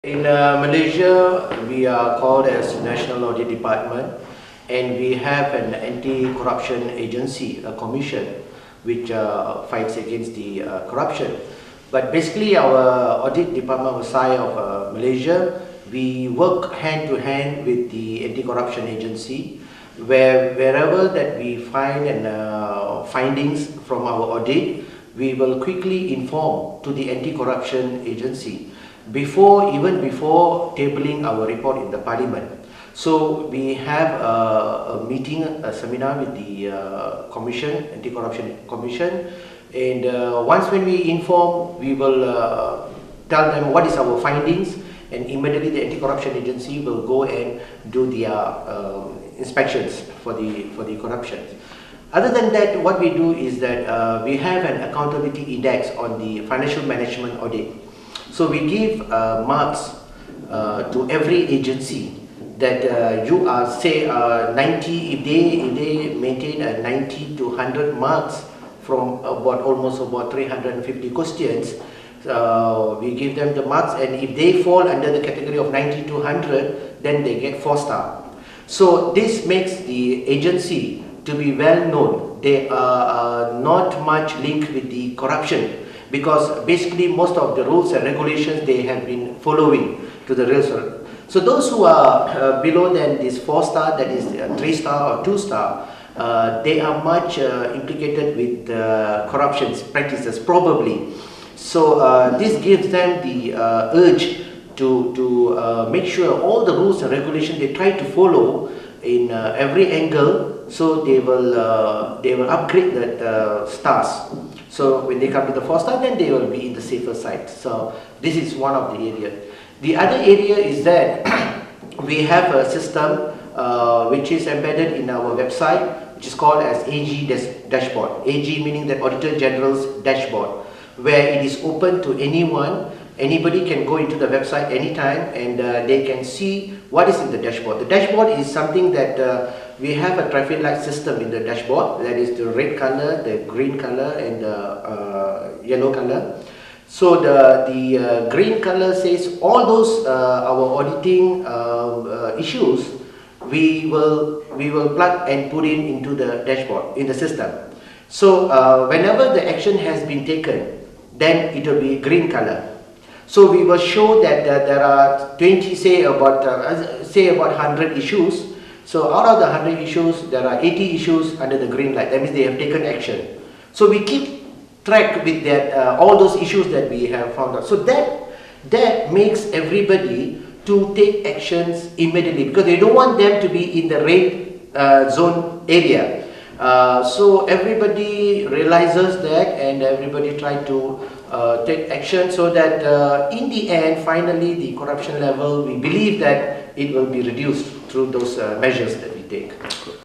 In Malaysia, we are called as National Audit Department, and we have an anti-corruption agency, a commission, which fights against the corruption. But basically, our audit department outside of Malaysia, we work hand to hand with the anti-corruption agency, wherever that we find findings from our audit, we will quickly inform to the anti-corruption agency even before tabling our report in the parliament. So we have a meeting, a seminar with the commission, anti-corruption commission, and once when we inform, we will tell them what is our findings, and immediately the anti-corruption agency will go and do their inspections for the corruption. Other than that, what we do is that we have an accountability index on the financial management audit. So we give marks to every agency that you are say 90, if they maintain a 90 to 100 marks from almost about 350 questions, we give them the marks, and if they fall under the category of 90 to 100, then they get 4-star. So this makes the agency to be well known. They are not much linked with the corruption, because basically most of the rules and regulations they have been following to the rules. So those who are below than this 4-star, that is 3-star or 2-star, they are much implicated with corruption practices probably. So this gives them the urge to make sure all the rules and regulations they try to follow in every angle, so they will upgrade the stars. So when they come to the 4-star, then they will be in the safer side. So this is one of the areas. The other area is that we have a system which is embedded in our website, which is called as AG dashboard. AG meaning the Auditor General's dashboard, where it is open to anyone. Anybody can go into the website anytime, and they can see what is in the dashboard. The dashboard is something that we have a traffic light system in the dashboard, that is the red color, the green color, and the yellow color. So the green color says all those our auditing issues we will plug and put into the dashboard in the system. So whenever the action has been taken, then it will be green color. So we will show that there are 20, say about 100 issues. So out of the 100 issues, there are 80 issues under the green light. That means they have taken action. So we keep track with that all those issues that we have found out. So that makes everybody to take actions immediately, because they don't want them to be in the red zone area. So everybody realizes that, and everybody try to take action, so that in the end, finally, the corruption level, we believe that it will be reduced through those measures that we take.